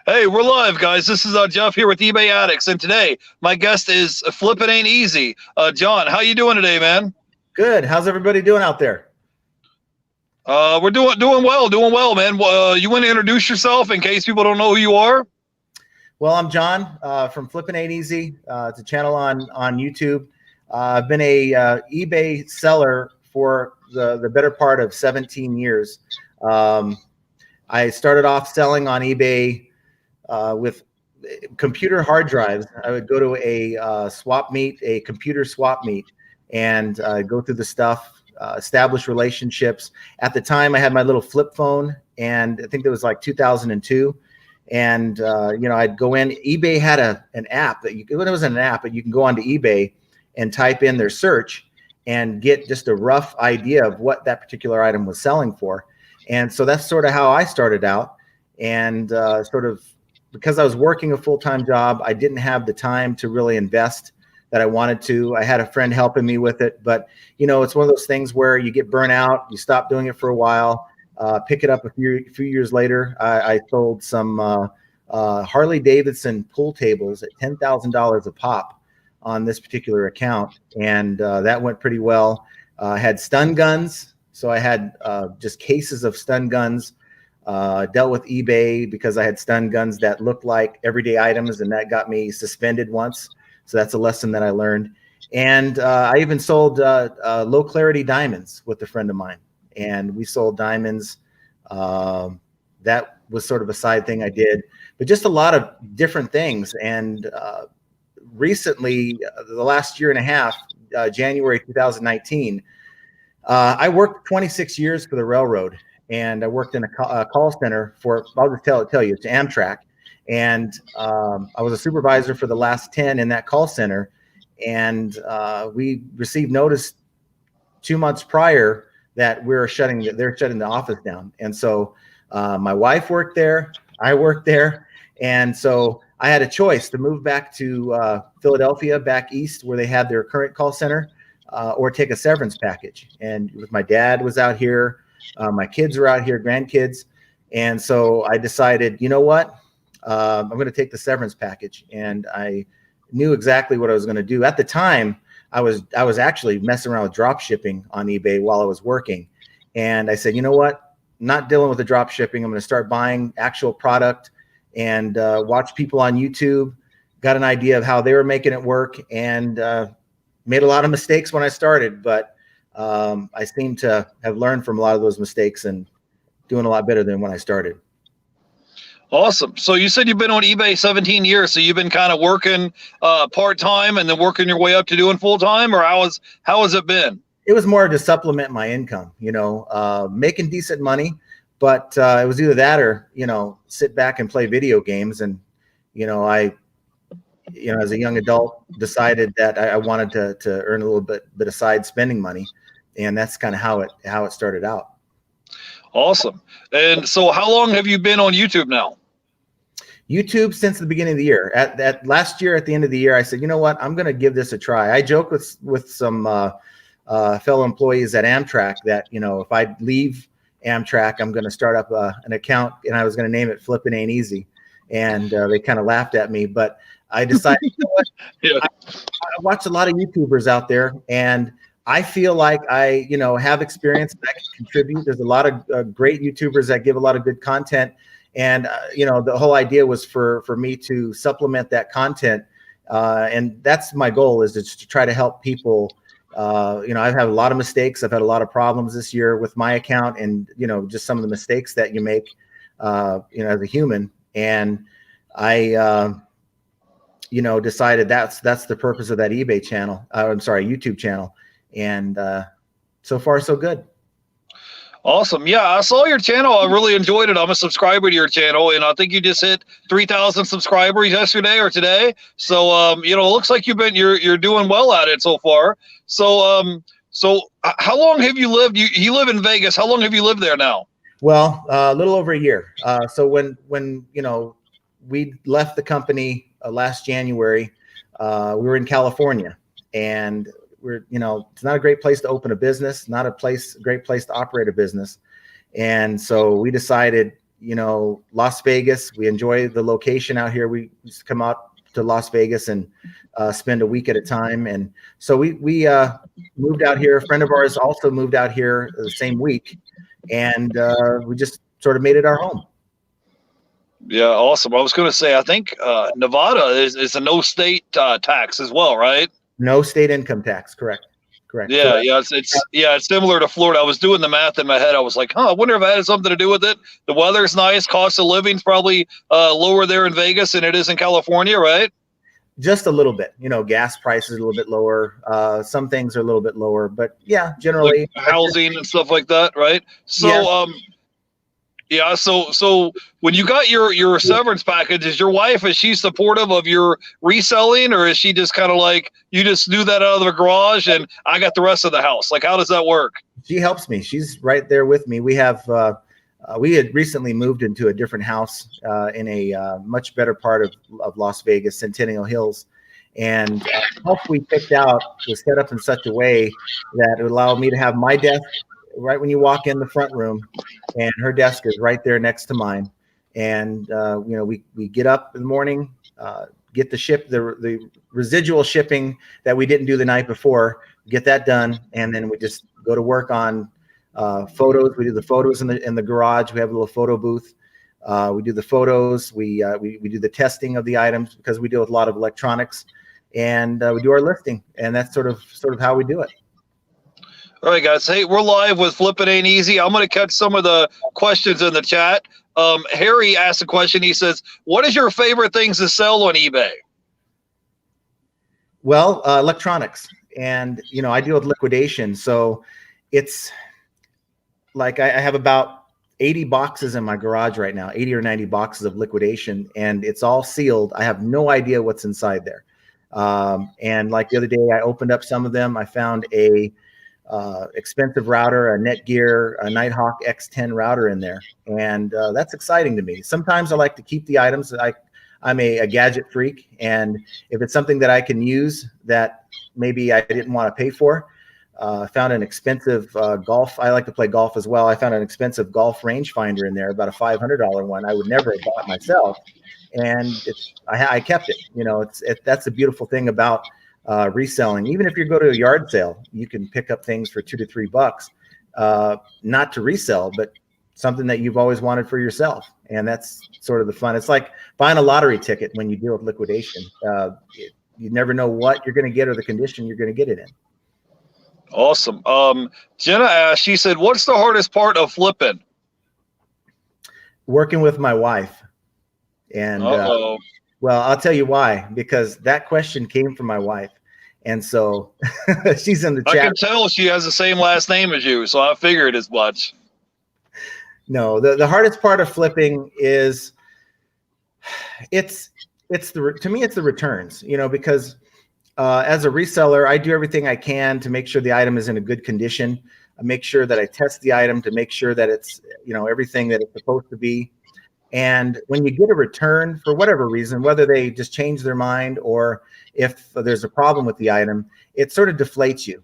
Hey, we're live, guys. This is Jeff here with Ebayaddicts, and today my guest is Flippin Ain't Easy. John, how you doing today, man? Good. How's everybody doing out there? We're doing well, man. You want to introduce yourself in case people don't know who you are? Well, I'm John from Flippin Ain't Easy. It's a channel on YouTube. I've been a eBay seller for the better part of 17 years. I started off selling on eBay with computer hard drives. I would go to a swap meet, a computer swap meet, and go through the stuff, establish relationships. At the time, I had my little flip phone, and I think it was like 2002. And I'd go in. eBay had an app that it wasn't an app, but you can go onto eBay and type in their search and get just a rough idea of what that particular item was selling for. And so that's sort of how I started out. And sort of because I was working a full-time job, I didn't have the time to really invest that I wanted to. I had a friend helping me with it, but it's one of those things where you get burnt out, you stop doing it for a while, pick it up a few years later. I sold some Harley Davidson pool tables at $10,000 a pop on this particular account, and that went pretty well. I had stun guns, so I had just cases of stun guns. Dealt with eBay because I had stun guns that looked like everyday items, and that got me suspended once. So that's a lesson that I learned. And I even sold low clarity diamonds with a friend of mine, and we sold diamonds. That was sort of a side thing I did, but just a lot of different things. And recently, the last year and a half, January 2019, I worked 26 years for the railroad. And I worked in a call center for, I'll just tell you, it's Amtrak. And I was a supervisor for the last 10 in that call center. And we received notice 2 months prior that they're shutting the office down. And so my wife worked there, I worked there. And so I had a choice to move back to Philadelphia, back east where they had their current call center, or take a severance package. And my dad was out here. My kids are out here, grandkids. And so I decided, you know what? I'm going to take the severance package. And I knew exactly what I was going to do. At the time, I was actually messing around with drop shipping on eBay while I was working. And I said, you know what? I'm not dealing with the drop shipping. I'm going to start buying actual product and watch people on YouTube. Got an idea of how they were making it work, and made a lot of mistakes when I started, but I seem to have learned from a lot of those mistakes and doing a lot better than when I started. Awesome. So you said you've been on eBay 17 years. So you've been kind of working part-time and then working your way up to doing full-time, or how has it been? It was more to supplement my income, making decent money, but it was either that or, sit back and play video games. And, I as a young adult, decided that I wanted to earn a little bit of side spending money. And that's kind of how it started out. Awesome. And so how long have you been on YouTube now? YouTube since the beginning of the year. At last year, at the end of the year, I said, you know what, I'm going to give this a try. I joke with some fellow employees at Amtrak that, if I leave Amtrak, I'm going to start up an account, and I was going to name it Flippin Ain't Easy. And they kind of laughed at me, but I decided, you know what? Yeah. I watch a lot of YouTubers out there, and I feel like I, have experience that I can contribute. There's a lot of great YouTubers that give a lot of good content. And, the whole idea was for me to supplement that content. And that's my goal, is to try to help people. I've had a lot of mistakes. I've had a lot of problems this year with my account, and, just some of the mistakes that you make, as a human. And I, decided that's the purpose of that eBay channel. YouTube channel. And so far, so good. Awesome. Yeah, I saw your channel. I really enjoyed it. I'm a subscriber to your channel, and I think you just hit 3,000 subscribers yesterday or today. So, it looks like you're doing well at it so far. So, how long have you lived? You live in Vegas. How long have you lived there now? Well, a little over a year. So when we left the company last January, we were in California, and it's not a great place to open a business, not a great place to operate a business. And so we decided, Las Vegas. We enjoy the location out here. We used to come out to Las Vegas and spend a week at a time. And so we moved out here. A friend of ours also moved out here the same week, and we just sort of made it our home. Yeah, awesome. I was going to say, I think Nevada is a no state tax as well, right? No state income tax, correct? Yeah, it's similar to Florida. I was doing the math in my head. I was like, I wonder if it had something to do with it. The weather's nice. Cost of living's probably lower there in Vegas than it is in California, right? Just a little bit. Gas prices are a little bit lower. Some things are a little bit lower, but yeah, generally like housing and stuff like that, right? So, yeah. So when you got your severance package, is she supportive of your reselling, or is she just kind of like, you just knew that out of the garage and I got the rest of the house? Like, how does that work? She helps me. She's right there with me. We had recently moved into a different house in a much better part of Las Vegas, Centennial Hills. And the house we picked out was set up in such a way that it would allow me to have my desk right when you walk in the front room, and her desk is right there next to mine. And we get up in the morning, get the residual shipping that we didn't do the night before, get that done, and then we just go to work on photos. We do the photos in the garage. We have a little photo booth. We do the photos. We do the testing of the items because we deal with a lot of electronics, and we do our listing, and that's sort of how we do it. All right, guys. Hey, we're live with Flippin Ain't Easy. I'm going to catch some of the questions in the chat. Harry asked a question. He says, what is your favorite things to sell on eBay? Well, electronics. And, I deal with liquidation. So it's like I have about 80 boxes in my garage right now, 80 or 90 boxes of liquidation, and it's all sealed. I have no idea what's inside there. And like the other day, I opened up some of them. I found a expensive router, a Netgear, a Nighthawk X10 router in there. And that's exciting to me. Sometimes I like to keep the items. I'm a gadget freak. And if it's something that I can use that maybe I didn't want to pay for, I found an expensive golf. I like to play golf as well. I found an expensive golf rangefinder in there, about a $500 one. I would never have bought myself. And I kept it. That's the beautiful thing about reselling. Even if you go to a yard sale, you can pick up things for $2 to $3, not to resell, but something that you've always wanted for yourself. And that's sort of the fun. It's like buying a lottery ticket when you deal with liquidation. You never know what you're going to get or the condition you're going to get it in. Awesome. Jenna asked, she said, what's the hardest part of flipping? Working with my wife. And well, I'll tell you why, because that question came from my wife. And so she's in the chat. I can tell she has the same last name as you, so I figured as much. No, the hardest part of flipping is to me, it's the returns, because as a reseller, I do everything I can to make sure the item is in a good condition. I make sure that I test the item to make sure that it's, everything that it's supposed to be. And when you get a return for whatever reason, whether they just change their mind or if there's a problem with the item, it sort of deflates you,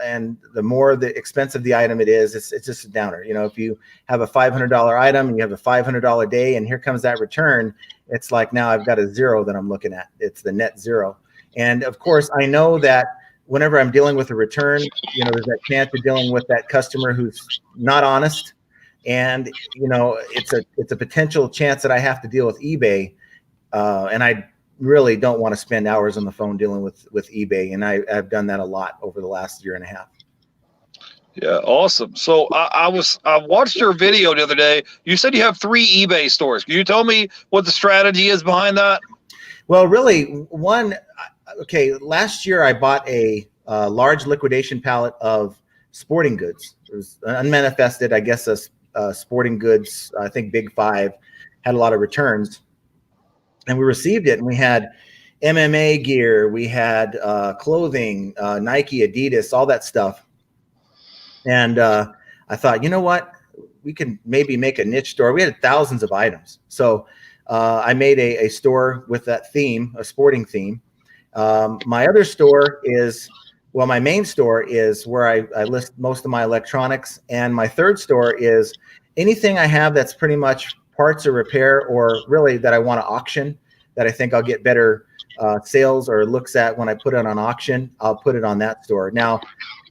and the more the expensive the item it is, it's just a downer. If you have a $500 item and you have a $500 day and here comes that return, it's like, now I've got a zero that I'm looking at. It's the net zero. And of course, I know that whenever I'm dealing with a return, there's that chance of dealing with that customer who's not honest. And, it's a potential chance that I have to deal with eBay. And I really don't want to spend hours on the phone dealing with eBay. And I've done that a lot over the last year and a half. Yeah, awesome. So I watched your video the other day. You said you have 3 eBay stores. Can you tell me what the strategy is behind that? Well, really, last year I bought a large liquidation pallet of sporting goods. It was unmanifested, I guess, sporting goods. I think Big 5 had a lot of returns. And we received it, and we had MMA gear, we had clothing, Nike, Adidas, all that stuff. And I thought, you know what? We can maybe make a niche store. We had thousands of items. So I made a store with that theme, a sporting theme. My other store my main store is where I list most of my electronics. And my third store is anything I have that's pretty much parts or repair, or really that I want to auction, that I think I'll get better sales or looks at when I put it on auction, I'll put it on that store. Now,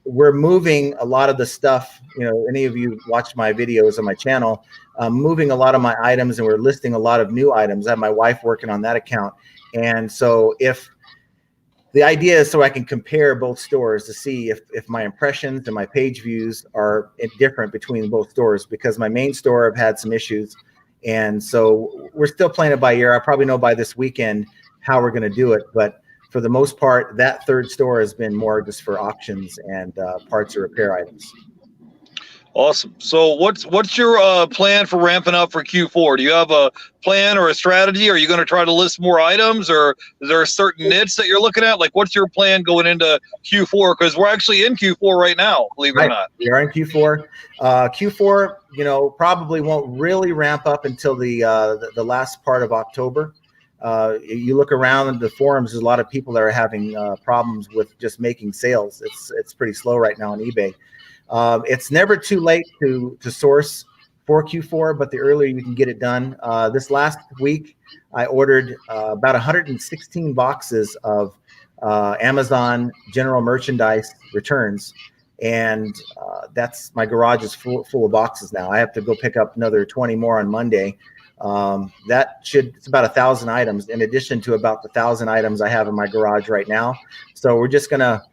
we're moving a lot of the stuff, any of you watch my videos on my channel, moving a lot of my items, and we're listing a lot of new items. I have my wife working on that account. And so if the idea is so I can compare both stores to see if my impressions and my page views are different between both stores, because my main store have had some issues. And so we're still playing it by ear. I probably know by this weekend how we're going to do it. But for the most part, that third store has been more just for auctions and parts or repair items. Awesome. So what's your plan for ramping up for Q4? Do you have a plan or a strategy? Are you going to try to list more items, or is there a certain niche that you're looking at? Like, what's your plan going into Q4? Because we're actually in Q4 right now, believe it or not. We are in Q4. Q4, probably won't really ramp up until the last part of October. You look around the forums, there's a lot of people that are having problems with just making sales. It's pretty slow right now on eBay. It's never too late to source for Q4, but the earlier you can get it done. This last week, I ordered about 116 boxes of Amazon general merchandise returns, and that's my garage is full of boxes now. I have to go pick up another 20 more on Monday. It's about 1,000 items in addition to about the 1,000 items I have in my garage right now. So we're just gonna,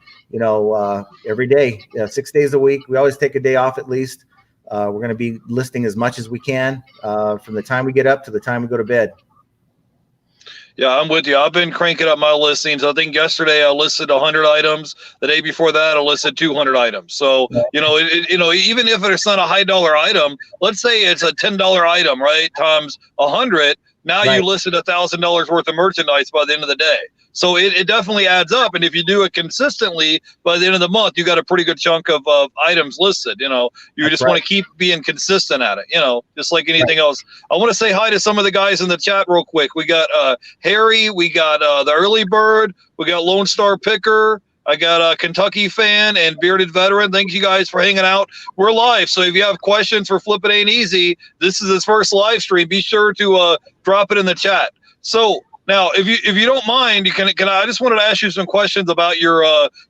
every day, 6 days a week, we always take a day off at least. We're going to be listing as much as we can from the time we get up to the time we go to bed. Yeah, I'm with you. I've been cranking up my listings. I think yesterday I listed 100 items. The day before that, I listed 200 items. So, even if it's not a high dollar item, let's say it's a $10 item, right, times 100. Now you listed $1,000 worth of merchandise by the end of the day. So it definitely adds up. And if you do it consistently, by the end of the month, you got a pretty good chunk of items listed. You just want to keep being consistent at it, just like anything else. I want to say hi to some of the guys in the chat real quick. We got Harry, we got the Early Bird, we got Lone Star Picker, I got a Kentucky Fan and Bearded Veteran. Thank you guys for hanging out. We're live, so if you have questions for Flippin Ain't Easy, this is his first live stream. Be sure to drop it in the chat. So now, if you don't mind, I just wanted to ask you some questions about your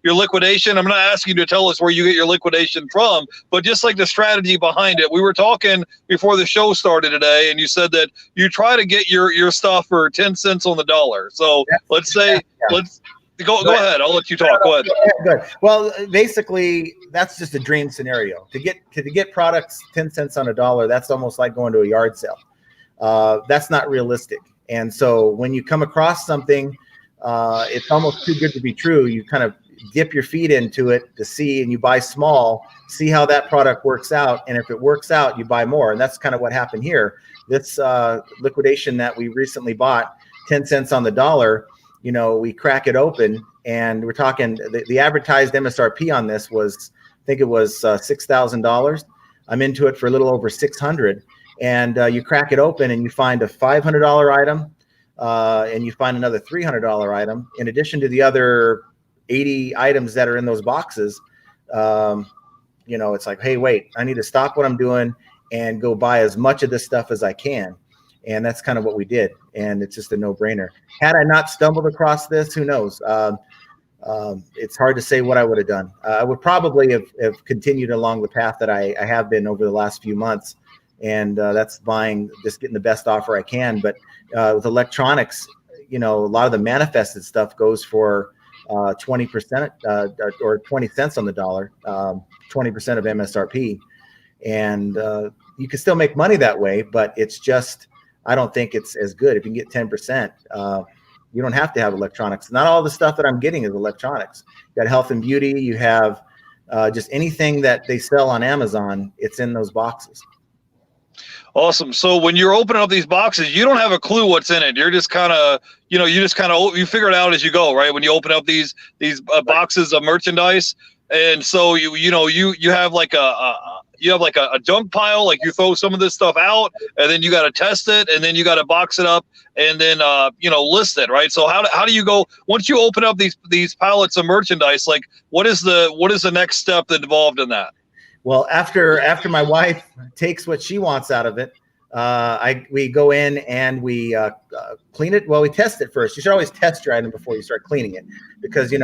liquidation. I'm not asking you to tell us where you get your liquidation from, but just like the strategy behind it. We were talking before the show started today, and you said that you try to get your stuff for 10 cents on the dollar. So let's say let's. Go ahead. I'll let you talk. Go ahead. Good. Well, basically, that's just a dream scenario. To get products 10 cents on a dollar, that's almost like going to a yard sale. That's not realistic. And so when you come across something, it's almost too good to be true. You kind of dip your feet into it to see, and you buy small, see how that product works out. And if it works out, you buy more. And that's kind of what happened here. This liquidation that we recently bought, 10 cents on the dollar, we crack it open, and we're talking the advertised MSRP on this was, I think it was $6,000. I'm into it for a little over 600. And you crack it open and you find a $500 item, and you find another $300 item in addition to the other 80 items that are in those boxes. It's like, hey, wait, I need to stop what I'm doing and go buy as much of this stuff as I can. And that's kind of what we did. And it's just a no-brainer. Had I not stumbled across this, who knows? It's hard to say what I would have done. I would probably have continued along the path that I have been over the last few months. And that's just getting the best offer I can. But with electronics, a lot of the manifested stuff goes for 20% or 20 cents on the dollar, 20% of MSRP. And you can still make money that way, but it's just, I don't think it's as good. If you can get 10%, you don't have to have electronics. Not all the stuff that I'm getting is electronics. You got health and beauty. You have just anything that they sell on Amazon, it's in those boxes. Awesome. So when you're opening up these boxes, you don't have a clue what's in it. You're just kind of, you figure it out as you go, right? When you open up these boxes of merchandise, and so you have like a junk pile, like you throw some of this stuff out, and then you got to test it, and then you got to box it up, and then list it, right? So how do you go once you open up these pallets of merchandise? Like what is the next step that involved in that? Well, after my wife takes what she wants out of it, we go in and we clean it. Well, we test it first. You should always test your item before you start cleaning it, because you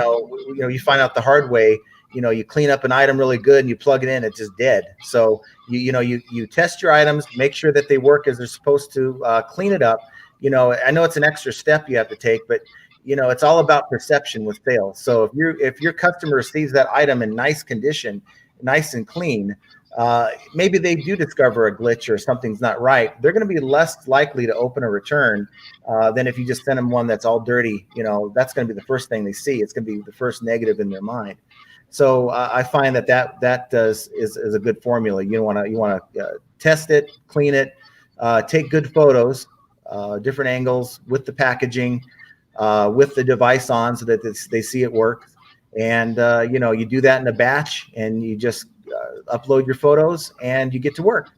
find out the hard way. You clean up an item really good and you plug it in, it's just dead. So you test your items, make sure that they work as they're supposed to, clean it up. I know it's an extra step you have to take, but it's all about perception with sales. So if your customer sees that item in nice condition, nice and clean, maybe they do discover a glitch or something's not right, they're going to be less likely to open a return than if you just send them one that's all dirty. That's going to be the first thing they see. It's going to be the first negative in their mind. So I find that is a good formula. You want to test it, clean it, take good photos, different angles with the packaging, with the device on, so that they see it work. And you do that in a batch, and you just upload your photos, and you get to work.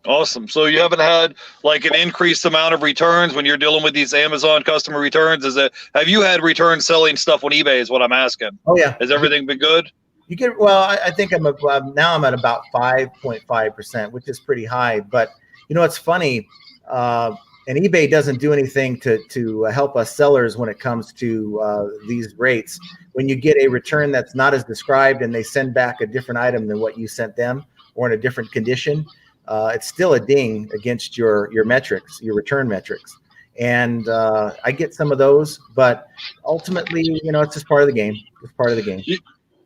Awesome. So you haven't had like an increased amount of returns when you're dealing with these Amazon customer returns? Have you had returns selling stuff on eBay is what I'm asking? Oh yeah. Has everything been good? I think I'm at about 5.5%, which is pretty high. But it's funny. And eBay doesn't do anything to help us sellers when it comes to these rates. When you get a return that's not as described and they send back a different item than what you sent them, or in a different condition, it's still a ding against your metrics, your return metrics. And I get some of those, but ultimately, it's just part of the game. It's part of the game.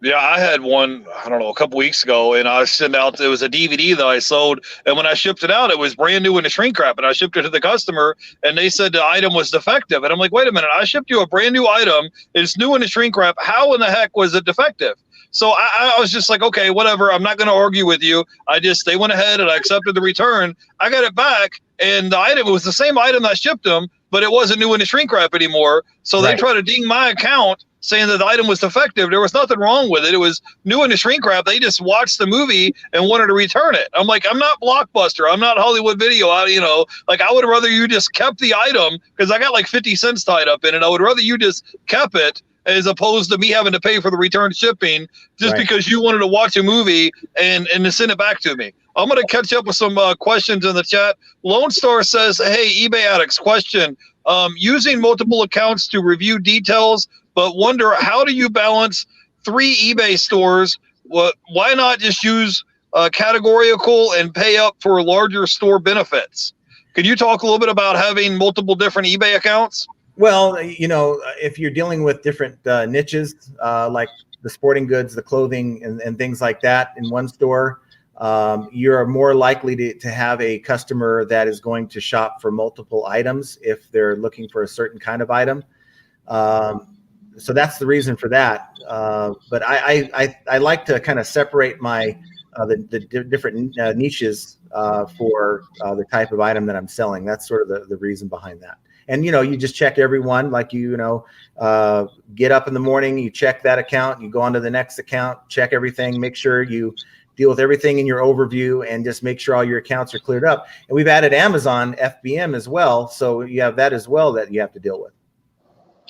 Yeah, I had one, I don't know, a couple weeks ago, and I sent out, it was a DVD that I sold, and when I shipped it out, it was brand new in the shrink wrap, and I shipped it to the customer, and they said the item was defective. And I'm like, wait a minute, I shipped you a brand new item, it's new in the shrink wrap, how in the heck was it defective? So I was just like, okay, whatever, I'm not going to argue with you. They went ahead and I accepted the return. I got it back, and the item, it was the same item that I shipped them, but it wasn't new in the shrink wrap anymore. So they tried to ding my account, saying that the item was defective. There was nothing wrong with it. It was new in the shrink wrap. They just watched the movie and wanted to return it. I'm like, I'm not Blockbuster. I'm not Hollywood Video. I would rather you just kept the item, because I got like 50 cents tied up in it. I would rather you just kept it, as opposed to me having to pay for the return shipping just because you wanted to watch a movie and to send it back to me. I'm going to catch up with some questions in the chat. Lone Star says, hey, Ebayaddicts, question. Using multiple accounts to review details, but wonder, how do you balance 3 eBay stores? Why not just use categorical and pay up for larger store benefits? Can you talk a little bit about having multiple different eBay accounts? Well, if you're dealing with different niches, like the sporting goods, the clothing, and things like that in one store, you're more likely to have a customer that is going to shop for multiple items if they're looking for a certain kind of item. So that's the reason for that. But I like to kind of separate the different niches for the type of item that I'm selling. That's sort of the reason behind that. And, you just check everyone, like, get up in the morning, you check that account, you go on to the next account, check everything, make sure you deal with everything in your overview, and just make sure all your accounts are cleared up. And we've added Amazon FBM as well. So you have that as well that you have to deal with.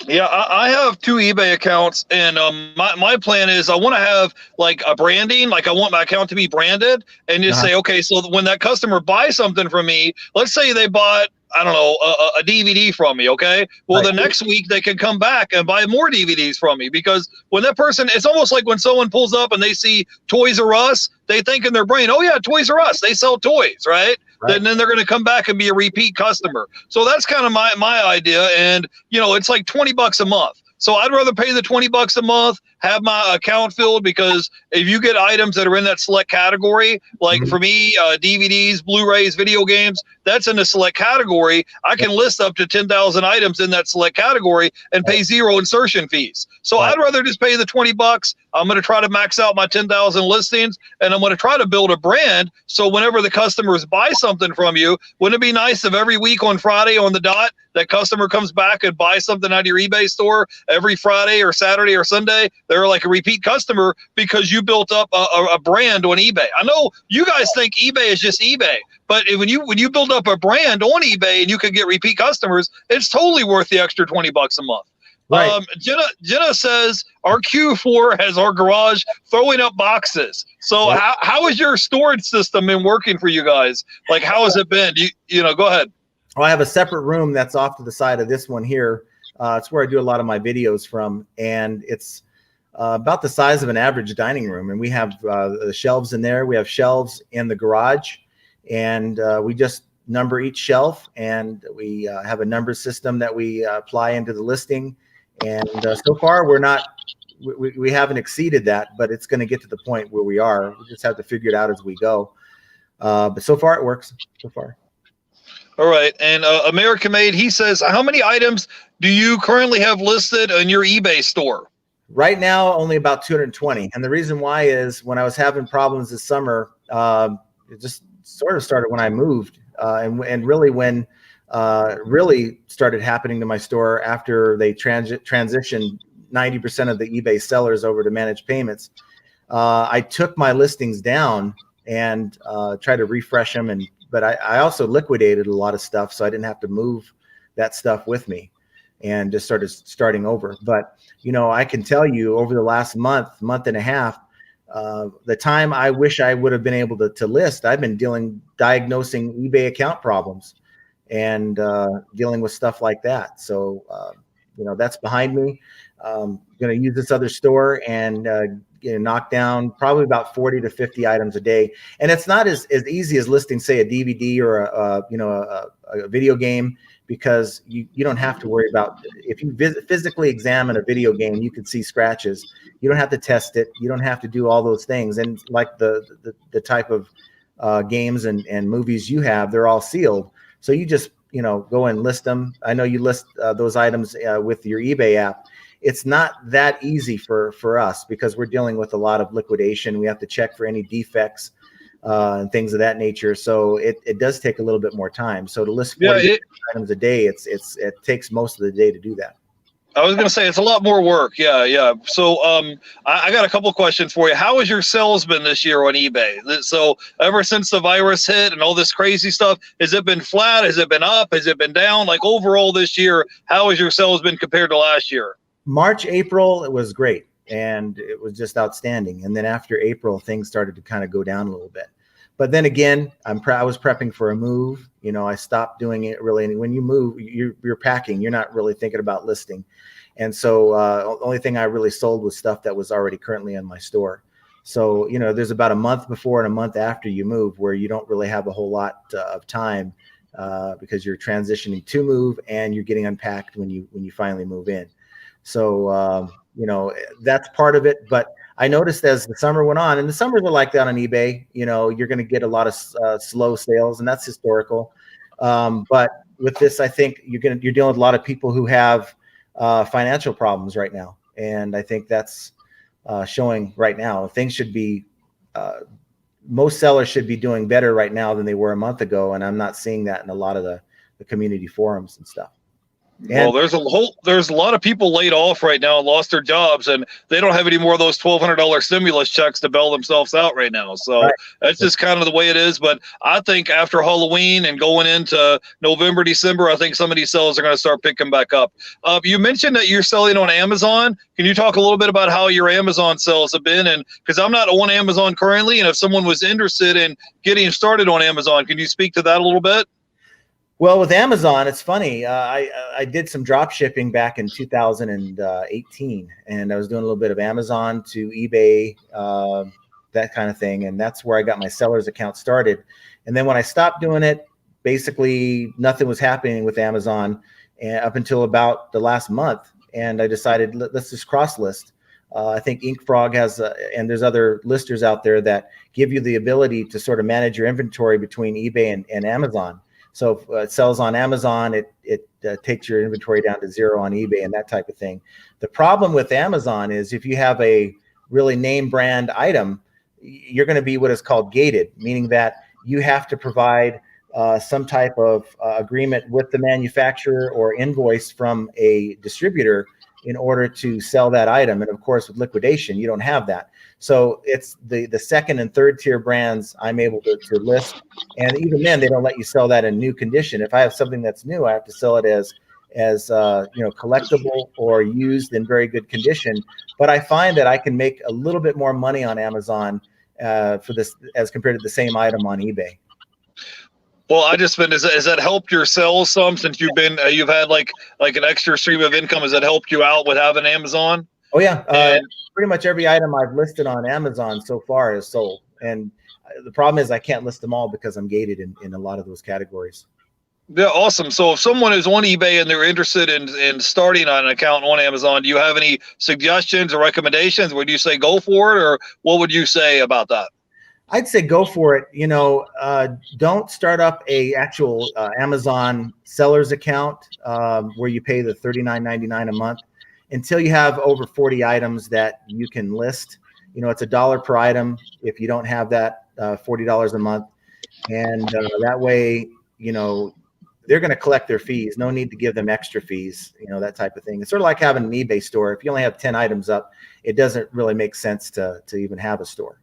Yeah, I have 2 eBay accounts, and my plan is I want to have like a branding, like I want my account to be branded, and just say, okay, so when that customer buys something from me, let's say they bought, I don't know, a DVD from me, okay? Well, the next week they can come back and buy more DVDs from me, because when that person, it's almost like when someone pulls up and they see Toys R Us, they think in their brain, oh yeah, Toys R Us, they sell toys, right? Then they're going to come back and be a repeat customer. So that's kind of my idea. And, it's like $20 a month. So I'd rather pay the $20 a month, have my account filled, because if you get items that are in that select category, like for me, DVDs, Blu-rays, video games, that's in the select category. I can list up to 10,000 items in that select category and pay 0 insertion fees. So I'd rather just pay the $20. I'm going to try to max out my 10,000 listings, and I'm going to try to build a brand. So whenever the customers buy something from you, wouldn't it be nice if every week on Friday on the dot, that customer comes back and buys something out of your eBay store every Friday or Saturday or Sunday? They're like a repeat customer because you built up a brand on eBay. I know you guys think eBay is just eBay, but when you build up a brand on eBay and you can get repeat customers, it's totally worth the extra $20 a month. Right. Jenna says our Q4 has our garage throwing up boxes. So Yep. how has your storage system been working for you guys? Like, how has it been? You know, go ahead. Well, I have a separate room that's off to the side of this one here. It's where I do a lot of my videos from, and it's about the size of an average dining room. And we have the shelves in there. We have shelves in the garage, and we just number each shelf, and we have a number system that we apply into the listing. And so far, we haven't exceeded that, but it's going to get to the point where we are. We just have to figure it out as we go. But so far, it works. So far. All right. And American Made, he says, how many items do you currently have listed in your eBay store? Right now, only about 220. And the reason why is when I was having problems this summer, it just sort of started when I moved. And really when really started happening to my store after they transitioned 90% of the eBay sellers over to managed payments. I took my listings down and tried to refresh them. But I also liquidated a lot of stuff, so I didn't have to move that stuff with me and just starting over. But, you know, I can tell you over the last month and a half, the time I wish I would have been able to list, I've been diagnosing eBay account problems and dealing with stuff like that. So, you know, that's behind me. Going to use this other store and knock down probably about 40 to 50 items a day. And it's not as easy as listing, say, a DVD or a video game, because you don't have to worry about, if you physically examine a video game, you can see scratches. You don't have to test it. You don't have to do all those things. And like the type of games and movies you have, they're all sealed. So you just, you know, go and list them. I know you list those items with your eBay app. It's not that easy for us because we're dealing with a lot of liquidation. We have to check for any defects and things of that nature. So it does take a little bit more time. So to list 40 items a day, it takes most of the day to do that. I was going to say it's a lot more work. Yeah. So I got a couple of questions for you. How has your sales been this year on eBay? So ever since the virus hit and all this crazy stuff, has it been flat? Has it been up? Has it been down? Like overall this year, how has your sales been compared to last year? March, April, it was great. And it was just outstanding. And then after April, things started to kind of go down a little bit. But then again, I was prepping for a move. You know, I stopped doing it really. And when you move, you're packing. You're not really thinking about listing. And so the only thing I really sold was stuff that was already currently in my store. So, you know, there's about a month before and a month after you move where you don't really have a whole lot of time because you're transitioning to move and you're getting unpacked when you finally move in. So, you know, that's part of it. But I noticed as the summer went on, and the summers are like that on eBay, you know, you're going to get a lot of slow sales, and that's historical. But with this, I think you're dealing with a lot of people who have financial problems right now. And I think that's showing right now. Things should be, most sellers should be doing better right now than they were a month ago. And I'm not seeing that in a lot of the community forums and stuff. Well, there's a lot of people laid off right now and lost their jobs, and they don't have any more of those $1,200 stimulus checks to bail themselves out right now. So that's just kind of the way it is. But I think after Halloween and going into November, December, I think some of these sales are going to start picking back up. You mentioned that you're selling on Amazon. Can you talk a little bit about how your Amazon sales have been? And because I'm not on Amazon currently, and if someone was interested in getting started on Amazon, can you speak to that a little bit? Well, with Amazon, it's funny. I did some drop shipping back in 2018, and I was doing a little bit of Amazon to eBay, that kind of thing. And that's where I got my seller's account started. And then when I stopped doing it, basically nothing was happening with Amazon up until about the last month. And I decided, let's just cross list. I think InkFrog has, and there's other listers out there that give you the ability to sort of manage your inventory between eBay and Amazon. So if it sells on Amazon, it takes your inventory down to zero on eBay and that type of thing. The problem with Amazon is if you have a really name brand item, you're going to be what is called gated, meaning that you have to provide some type of agreement with the manufacturer or invoice from a distributor in order to sell that item. And of course, with liquidation, you don't have that. So it's the second and third tier brands I'm able to list. And even then, they don't let you sell that in new condition. If I have something that's new, I have to sell it as as collectible or used in very good condition. But I find that I can make a little bit more money on Amazon for this as compared to the same item on eBay. Well, I just been, has that helped your sales some since you've been, you've had like an extra stream of income? Has that helped you out with having Amazon? Oh yeah. Pretty much every item I've listed on Amazon so far is sold. And the problem is I can't list them all because I'm gated in a lot of those categories. Yeah, awesome. So if someone is on eBay and they're interested in starting an account on Amazon, do you have any suggestions or recommendations? Would you say go for it, or what would you say about that? I'd say go for it. Don't start up a actual Amazon seller's account where you pay the $39.99 a month until you have over 40 items that you can list. It's $1 per item if you don't have that $40 a month, and that way, they're going to collect their fees. No need to give them extra fees, that type of thing. It's sort of like having an eBay store. If you only have 10 items up, it doesn't really make sense to even have a store.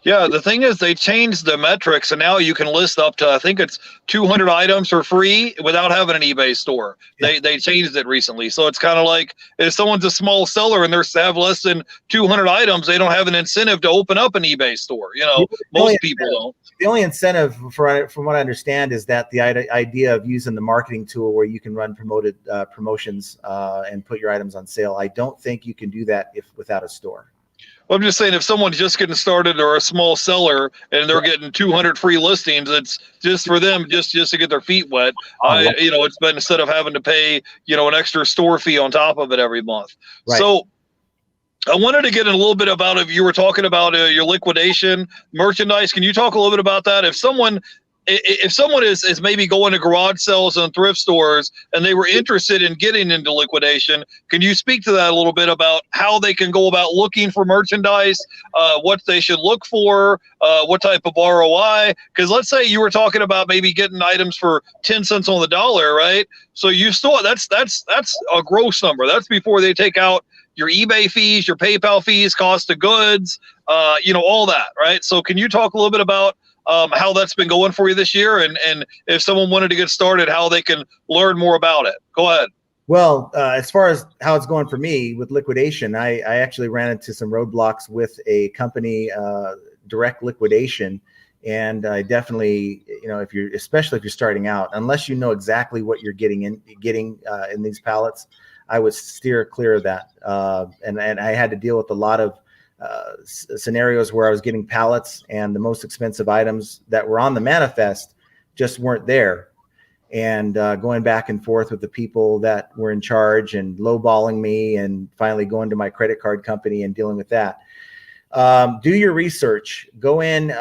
Yeah, the thing is they changed the metrics, and now you can list up to, I think it's 200 items for free without having an eBay store. Yeah. They changed it recently. So it's kind of like if someone's a small seller and they have less than 200 items, they don't have an incentive to open up an eBay store. Most people don't. The only incentive, from what I understand, is that the idea of using the marketing tool where you can run promotions and put your items on sale. I don't think you can do that without a store. Well, I'm just saying, if someone's just getting started or a small seller and they're getting 200 free listings, it's just for them, just to get their feet wet. It's been, instead of having to pay, an extra store fee on top of it every month. Right. So I wanted to get in a little bit about, if you were talking about your liquidation merchandise, can you talk a little bit about that? If someone is maybe going to garage sales and thrift stores and they were interested in getting into liquidation, can you speak to that a little bit about how they can go about looking for merchandise, what they should look for, what type of ROI? Because let's say you were talking about maybe getting items for 10 cents on the dollar, right? So you still, that's a gross number. That's before they take out your eBay fees, your PayPal fees, cost of goods, all that, right? So can you talk a little bit about how that's been going for you this year, and if someone wanted to get started, how they can learn more about it? Go ahead. Well, as far as how it's going for me with liquidation, I actually ran into some roadblocks with a company, direct liquidation. And I definitely, especially if you're starting out, unless you know exactly what you're getting in these pallets, I would steer clear of that. And I had to deal with a lot of scenarios where I was getting pallets and the most expensive items that were on the manifest just weren't there, and going back and forth with the people that were in charge and lowballing me, and finally going to my credit card company and dealing with that. Do your research. Go in,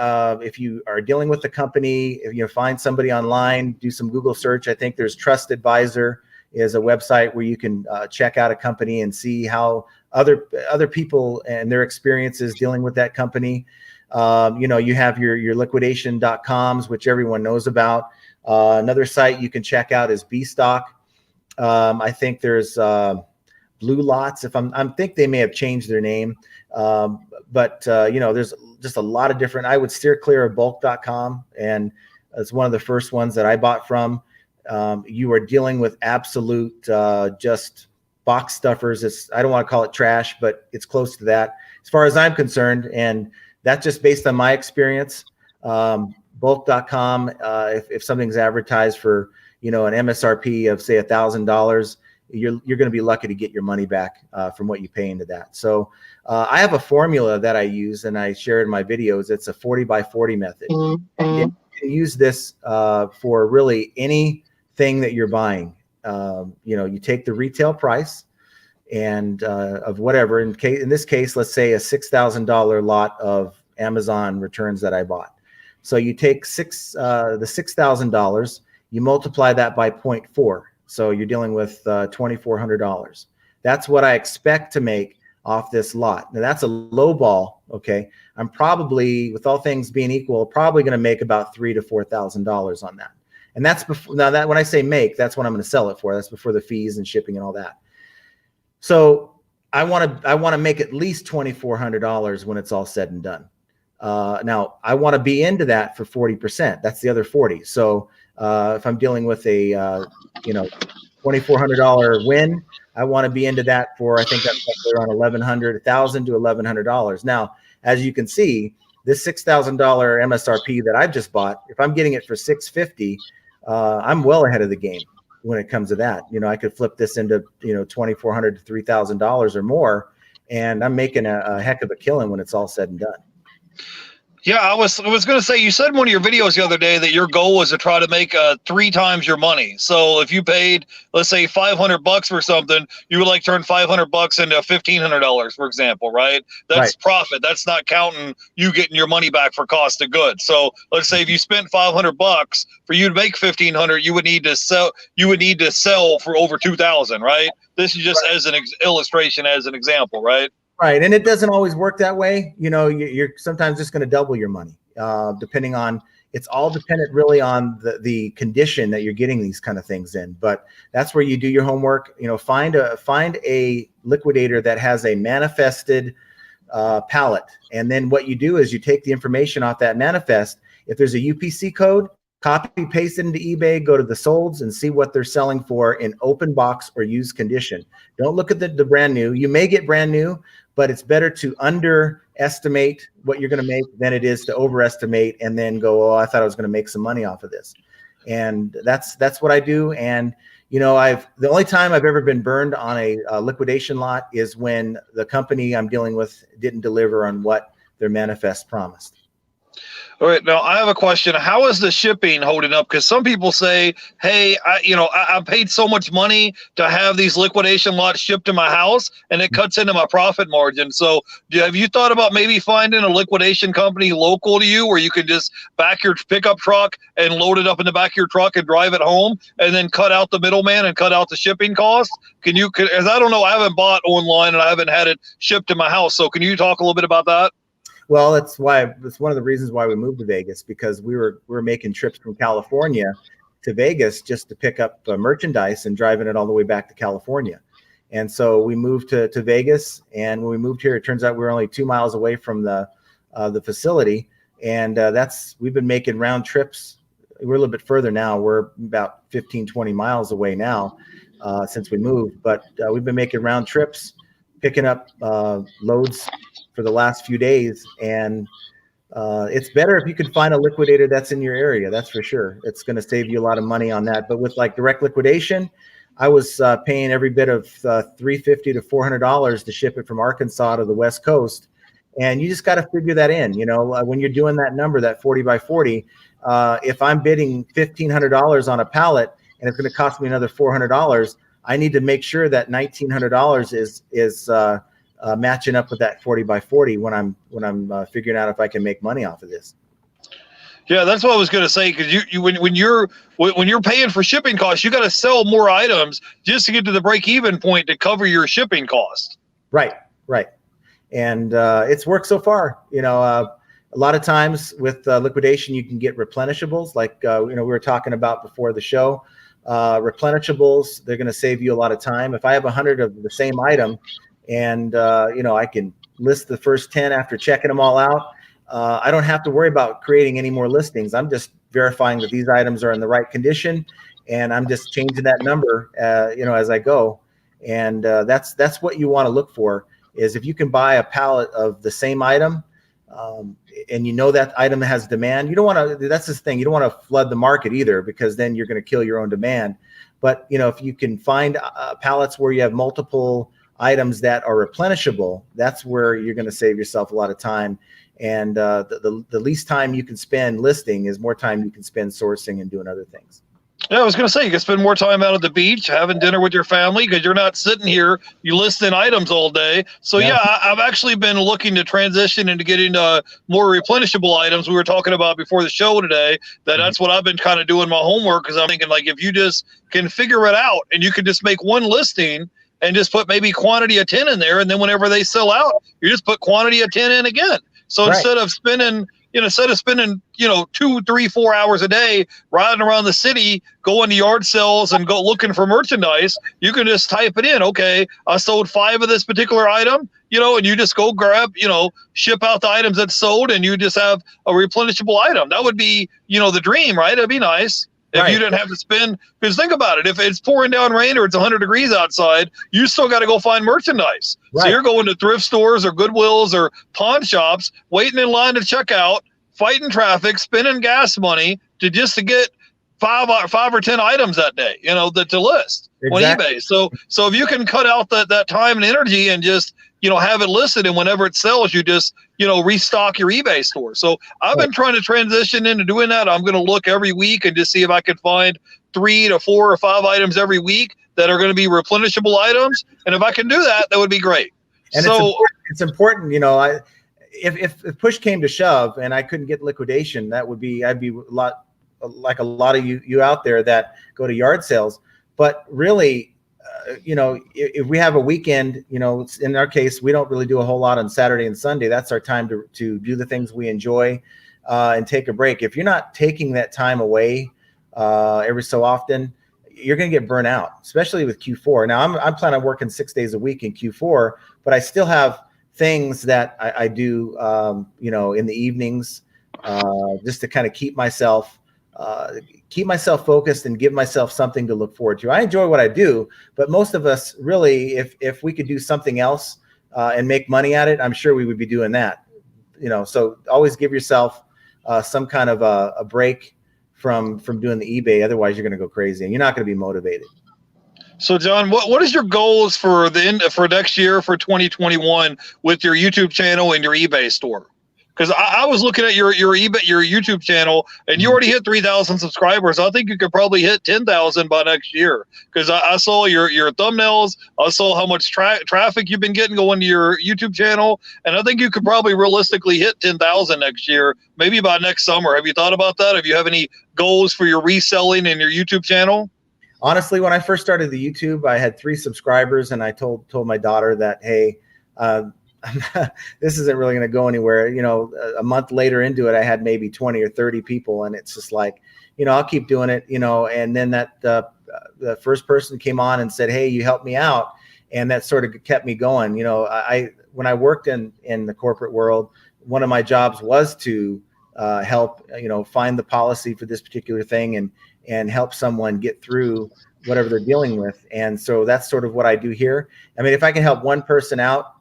if you are dealing with the company, if you find somebody online, do some Google search. I think there's Trust Advisor is a website where you can check out a company and see how other people and their experiences dealing with that company. You have your liquidation.coms, which everyone knows about. Another site you can check out is Bstock. I think there's Blue Lots. I think they may have changed their name. But there's just a lot of different. I would steer clear of bulk.com, and it's one of the first ones that I bought from. You are dealing with absolute just box stuffers. I don't want to call it trash, but it's close to that as far as I'm concerned. And that's just based on my experience. Bulk.com, if something's advertised for, an MSRP of say $1,000, you're going to be lucky to get your money back from what you pay into that. So I have a formula that I use and I share in my videos. It's a 40 by 40 method. Mm-hmm. You can use this for really anything that you're buying. You take the retail price and of whatever. In this case, let's say a $6,000 lot of Amazon returns that I bought. So you take the $6,000, you multiply that by 0.4. So you're dealing with $2,400. That's what I expect to make off this lot. Now that's a low ball. Okay, I'm probably, with all things being equal, probably going to make about $3,000 to $4,000 on that. And that's before, now that when I say make, that's what I'm going to sell it for. That's before the fees and shipping and all that. So I want to make at least $2,400 when it's all said and done. Now I want to be into that for 40%. That's the other 40. So If I'm dealing with a $2,400 win, I want to be into that for, I think that's roughly around $1,100 to $1,100. Now, as you can see, this $6,000 MSRP that I've just bought, if I'm getting it for $650, I'm well ahead of the game when it comes to that. I could flip this into $2,400 to $3,000 or more, and I'm making a heck of a killing when it's all said and done. Yeah, I was going to say, you said in one of your videos the other day that your goal was to try to make 3 times your money. So if you paid, let's say $500 for something, you would like turn $500 into $1,500, for example, right? That's right. Profit. That's not counting you getting your money back for cost of goods. So let's say if you spent $500 for you to make $1,500, you would need to sell. You would need to sell for over $2,000, right? This is just as an illustration, as an example, right? Right. And it doesn't always work that way. You're sometimes just going to double your money, depending on, it's all dependent really on the condition that you're getting these kind of things in. But that's where you do your homework. Find a liquidator that has a manifested pallet. And then what you do is you take the information off that manifest. If there's a UPC code, copy, paste it into eBay, go to the solds and see what they're selling for in open box or used condition. Don't look at the brand new. You may get brand new, but it's better to underestimate what you're going to make than it is to overestimate and then go, oh, I thought I was going to make some money off of this. And that's what I do. And the only time I've ever been burned on a liquidation lot is when the company I'm dealing with didn't deliver on what their manifest promised. All right, now I have a question. How is the shipping holding up? Because some people say, hey, I paid so much money to have these liquidation lots shipped to my house, and it cuts into my profit margin. So have you thought about maybe finding a liquidation company local to you where you can just back your pickup truck and load it up in the back of your truck and drive it home and then cut out the middleman and cut out the shipping costs? As I don't know, I haven't bought online and I haven't had it shipped to my house. So can you talk a little bit about that? Well, it's one of the reasons why we moved to Vegas, because we were making trips from California to Vegas just to pick up merchandise and driving it all the way back to California. And so we moved to Vegas, and when we moved here, it turns out we were only 2 miles away from the facility, and we've been making round trips. We're a little bit further now. We're about 15, 20 miles away now since we moved, but we've been making round trips, picking up loads for the last few days. And it's better if you can find a liquidator that's in your area. That's for sure. It's going to save you a lot of money on that. But with like direct liquidation, I was paying every bit of $350 to $400 to ship it from Arkansas to the West Coast. And you just got to figure that in, when you're doing that number, that 40 by 40, if I'm bidding $1,500 on a pallet and it's going to cost me another $400, I need to make sure that $1,900 is matching up with that 40 by 40 when I'm figuring out if I can make money off of this. Yeah, that's what I was going to say, because when you're paying for shipping costs, you got to sell more items just to get to the break-even point to cover your shipping cost. Right. And it's worked so far. A lot of times with liquidation, you can get replenishables, like we were talking about before the show. Replenishables, they're going to save you a lot of time. If I have 100 of the same item, and I can list the first 10 after checking them all out, I don't have to worry about creating any more listings. I'm just verifying that these items are in the right condition, and I'm just changing that number as I go. And that's what you want to look for, is if you can buy a pallet of the same item, and that item has demand. You don't want to, that's the thing, you don't want to flood the market either, because then you're going to kill your own demand. But if you can find pallets where you have multiple items that are replenishable, that's where you're going to save yourself a lot of time. And the least time you can spend listing is more time you can spend sourcing and doing other things. Yeah, I was going to say, you can spend more time out at the beach, having dinner with your family, because you're not sitting here, you listing items all day. So yeah, I've actually been looking to transition and to get into more replenishable items. We were talking about before the show today, that's what I've been kind of doing my homework, because I'm thinking, like, if you just can figure it out and you can just make one listing and just put maybe quantity of 10 in there, and then whenever they sell out, you just put quantity of 10 in again. So instead of spending 2, 3, 4 hours a day riding around the city, going to yard sales and go looking for merchandise, you can just type it in. Okay, I sold 5 of this particular item, and you just go grab, ship out the items that's sold, and you just have a replenishable item. That would be, the dream, right? That'd be nice. if you didn't have to spend. Because think about it, if it's pouring down rain or it's 100 degrees outside, you still got to go find merchandise. So you're going to thrift stores or Goodwills or pawn shops, waiting in line to check out, fighting traffic, spending gas money to get five or 10 items that day, to list on eBay. So if you can cut out that time and energy and just, have it listed, and whenever it sells, you just, restock your eBay store. So I've been trying to transition into doing that. I'm going to look every week and just see if I can find 3 to 4 or 5 items every week that are going to be replenishable items. And if I can do that, that would be great. And so it's important, if push came to shove and I couldn't get liquidation, I'd be a lot like a lot of you out there that go to yard sales. But really, if we have a weekend, in our case, we don't really do a whole lot on Saturday and Sunday. That's our time to do the things we enjoy and take a break. If you're not taking that time away every so often, you're going to get burnt out, especially with Q4. Now, I'm planning on working 6 days a week in Q4, but I still have things that I do, in the evenings, just to kind of keep myself focused and give myself something to look forward to. I enjoy what I do, but most of us really, if we could do something else and make money at it, I'm sure we would be doing that. So always give yourself some kind of a break from doing the eBay. Otherwise, you're going to go crazy and you're not going to be motivated. So, John, what is your goals for next year, for 2021, with your YouTube channel and your eBay store? Because I was looking at your YouTube channel, and you already hit 3,000 subscribers. I think you could probably hit 10,000 by next year. Because I saw your thumbnails, I saw how much traffic you've been getting going to your YouTube channel, and I think you could probably realistically hit 10,000 next year, maybe by next summer. Have you thought about that? Have you have any goals for your reselling and your YouTube channel? Honestly, when I first started the YouTube, I had 3 subscribers, and I told my daughter that, hey, this isn't really going to go anywhere. A month later into it, I had maybe 20 or 30 people, and it's just like, I'll keep doing it, and then the first person came on and said, hey, you helped me out. And that sort of kept me going. When I worked in the corporate world, one of my jobs was to help, find the policy for this particular thing and help someone get through whatever they're dealing with. And so that's sort of what I do here. I mean, if I can help one person out,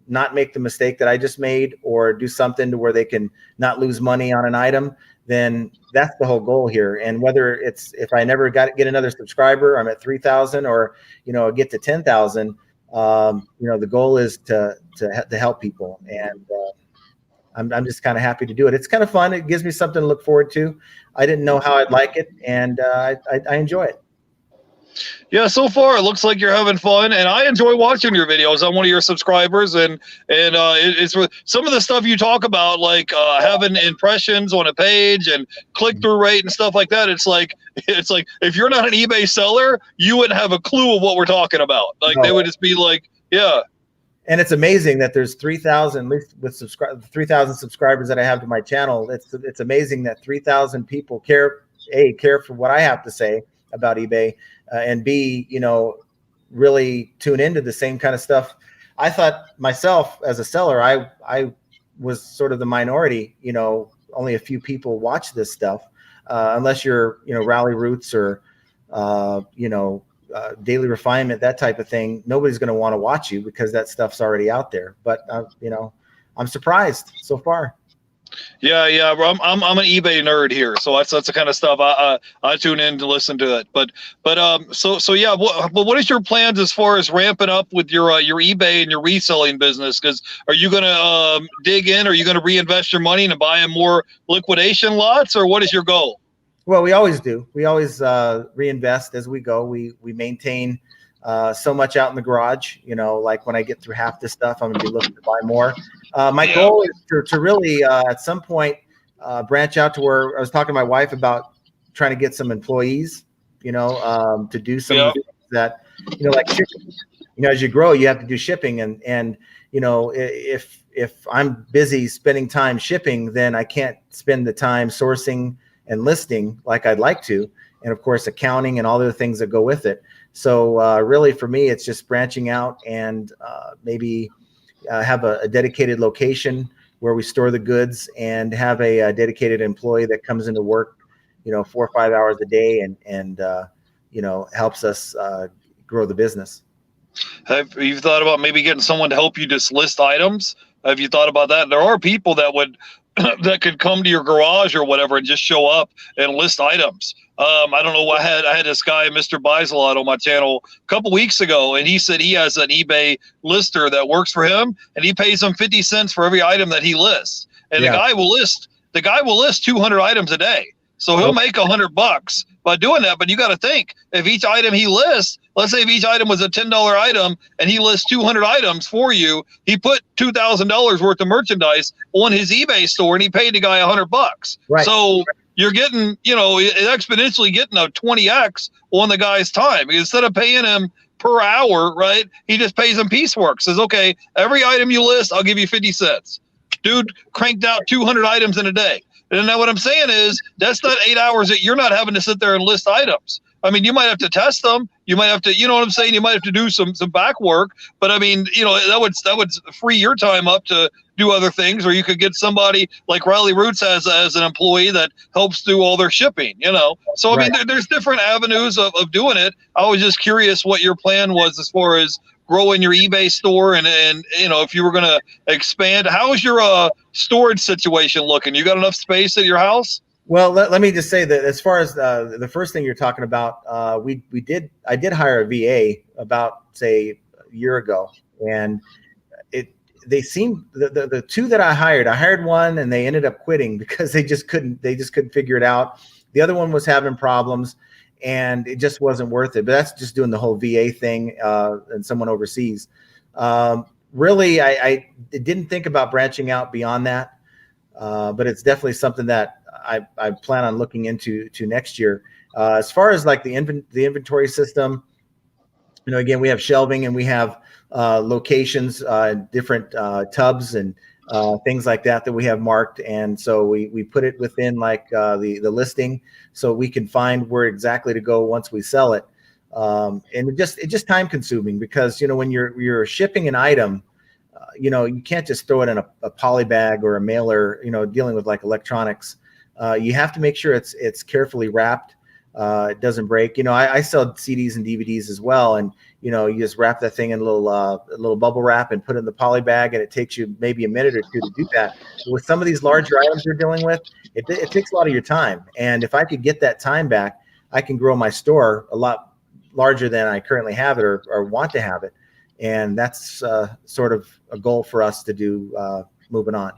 not make the mistake that I just made, or do something to where they can not lose money on an item, then that's the whole goal here. And whether it's, if I never get another subscriber, I'm at 3,000, or, get to 10,000, the goal is to help people. And I'm just kind of happy to do it. It's kind of fun. It gives me something to look forward to. I didn't know how I'd like it, and I enjoy it. Yeah, so far it looks like you're having fun, and I enjoy watching your videos. I'm one of your subscribers, and it's some of the stuff you talk about, like having impressions on a page and click-through rate and stuff like that. It's like if you're not an eBay seller, you wouldn't have a clue of what we're talking about. Like, they would just be like, yeah. And it's amazing that there's 3,000, at least with 3,000 subscribers that I have to my channel. It's amazing that 3,000 people care for what I have to say about eBay, and B, really tune into the same kind of stuff. I thought myself as a seller, I was sort of the minority. Only a few people watch this stuff, unless you're Rally Roots or Daily Refinement, that type of thing. Nobody's going to want to watch you because that stuff's already out there. But I'm surprised so far. Yeah. I'm an eBay nerd here, so that's the kind of stuff I tune in to listen to it. But yeah. What is your plans as far as ramping up with your eBay and your reselling business? Because are you going to dig in? Are you going to reinvest your money into buying more liquidation lots, or what is your goal? Well, we always do. We always reinvest as we go. We maintain so much out in the garage. Like when I get through half this stuff, I'm going to be looking to buy more. My goal is to really at some point branch out to where I was talking to my wife about trying to get some employees, to do some of the things that, like shipping. As you grow, you have to do shipping, and if I'm busy spending time shipping, then I can't spend the time sourcing and listing like I'd like to, and of course accounting and all the things that go with it. So really for me, it's just branching out and maybe have a dedicated location where we store the goods, and have a dedicated employee that comes into work 4 or 5 hours a day, and helps us grow the business. Have you thought about maybe getting someone to help you just list items? Have you thought about that? There are people that would that could come to your garage or whatever and just show up and list items. I don't know. I had this guy, Mr. Buys-A-Lot, on my channel a couple weeks ago, and he said he has an eBay lister that works for him, and he pays him 50 cents for every item that he lists. And the guy will list 200 items a day. So he'll make $100 by doing that. But you got to think, if each item he lists, let's say if each item was a $10 item and he lists 200 items for you, he put $2,000 worth of merchandise on his eBay store and he paid the guy $100. Right. So you're getting, exponentially getting a 20x on the guy's time. Instead of paying him per hour, right, he just pays him piecework. Says, okay, every item you list, I'll give you 50 cents. Dude cranked out 200 items in a day. And now what I'm saying is that's not 8 hours that you're not having to sit there and list items. I mean, you might have to test them. You might have to, you know what I'm saying? You might have to do some back work. But I mean, that would free your time up to do other things. Or you could get somebody like Riley Roots has as an employee that helps do all their shipping, So, I mean, there's different avenues of doing it. I was just curious what your plan was as far as growing your eBay store and if you were going to expand. How is your storage situation looking? You got enough space at your house? Well, let me just say that as far as the first thing you're talking about, I did hire a VA about, say, a year ago, and they seemed the two that I hired one and they ended up quitting because they just couldn't figure it out. The other one was having problems and it just wasn't worth it. But that's just doing the whole VA thing and someone overseas. Really, I didn't think about branching out beyond that, but it's definitely something that I plan on looking into next year. As far as like the inventory system, again, we have shelving and we have locations, different tubs and things like that we have marked, and so we put it within like the listing so we can find where exactly to go once we sell it. And it's just time consuming because when you're shipping an item, you can't just throw it in a poly bag or a mailer. Dealing with like electronics, you have to make sure it's carefully wrapped. It doesn't break. I sell CDs and DVDs as well, and you just wrap that thing in a little bubble wrap and put it in the poly bag, and it takes you maybe a minute or two to do that. With some of these larger items you're dealing with, it takes a lot of your time. And if I could get that time back, I can grow my store a lot larger than I currently have it or want to have it. And that's sort of a goal for us to do moving on.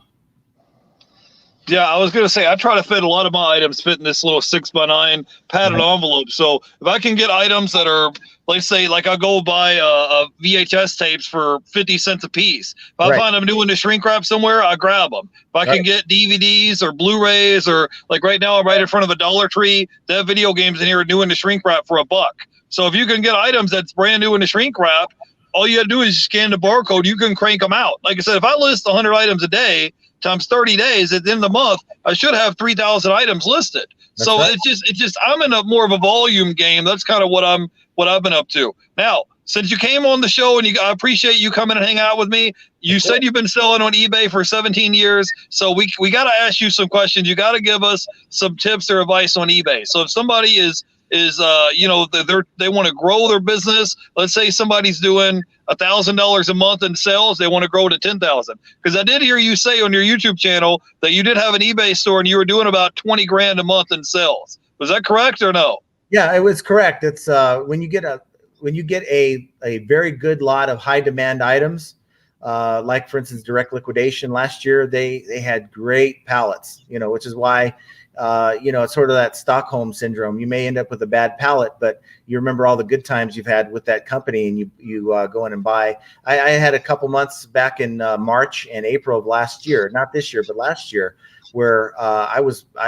Yeah, I was going to say, I try to fit a lot of my items fit in this little 6x9 padded envelope. So if I can get items that are, let's say, like I'll go buy a VHS tapes for 50 cents a piece. If I find them new in the shrink wrap somewhere, I grab them. If I can get DVDs or Blu-rays, or like right now I'm right in front of a Dollar Tree, they have video games in here new in the shrink wrap for $1. So if you can get items that's brand new in the shrink wrap, all you got to do is scan the barcode. You can crank them out. Like I said, if I list 100 items a day, times 30 days, at the end of the month, I should have 3,000 items listed. That's so right. It's just I'm in a more of a volume game. That's kind of what I've been up to. Now, since you came on the show and I appreciate you coming and hang out with me. You said you've been selling on eBay for 17 years. So we got to ask you some questions. You got to give us some tips or advice on eBay. So if somebody is they want to grow their business. Let's say somebody's doing $1,000 a month in sales. They want to grow to 10,000. Because I did hear you say on your YouTube channel that you did have an eBay store and you were doing about 20 grand a month in sales. Was that correct or no? Yeah, it was correct. It's when you get a very good lot of high demand items, like for instance, direct liquidation last year, they had great pallets, which is why it's sort of that Stockholm syndrome. You may end up with a bad pallet, but you remember all the good times you've had with that company, and you go in and buy. I had a couple months back in March and April of last year, not this year, but last year, where I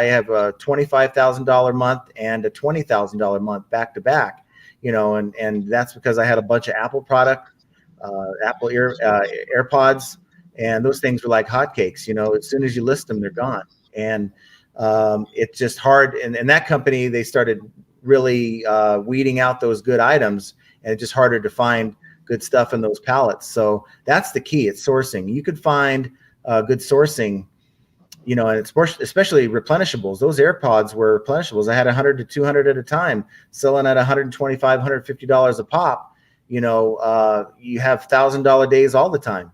have a $25,000 month and a $20,000 month back to back, and that's because I had a bunch of Apple product, Apple AirPods, and those things were like hotcakes. As soon as you list them, they're gone. And it's just hard. And that company, they started really weeding out those good items, and it's just harder to find good stuff in those pallets. So that's the key. It's sourcing. You could find good sourcing you know, and it's especially replenishables. Those AirPods were replenishables. I had 100 to 200 at a time, selling at $125, $150 a pop. You know, you have $1,000 days all the time.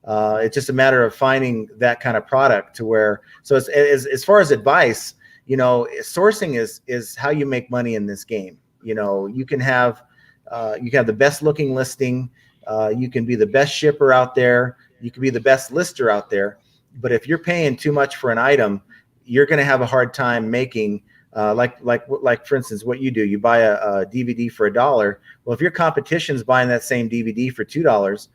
It's just a matter of finding that kind of product to where. So as far as advice, you know, sourcing is how you make money in this game. You know, you can have the best looking listing. You can be the best shipper out there. You can be the best lister out there. But if you're paying too much for an item, you're going to have a hard time making, like for instance, what you do. You buy a DVD for $1. Well, if your competition's buying that same DVD for $2,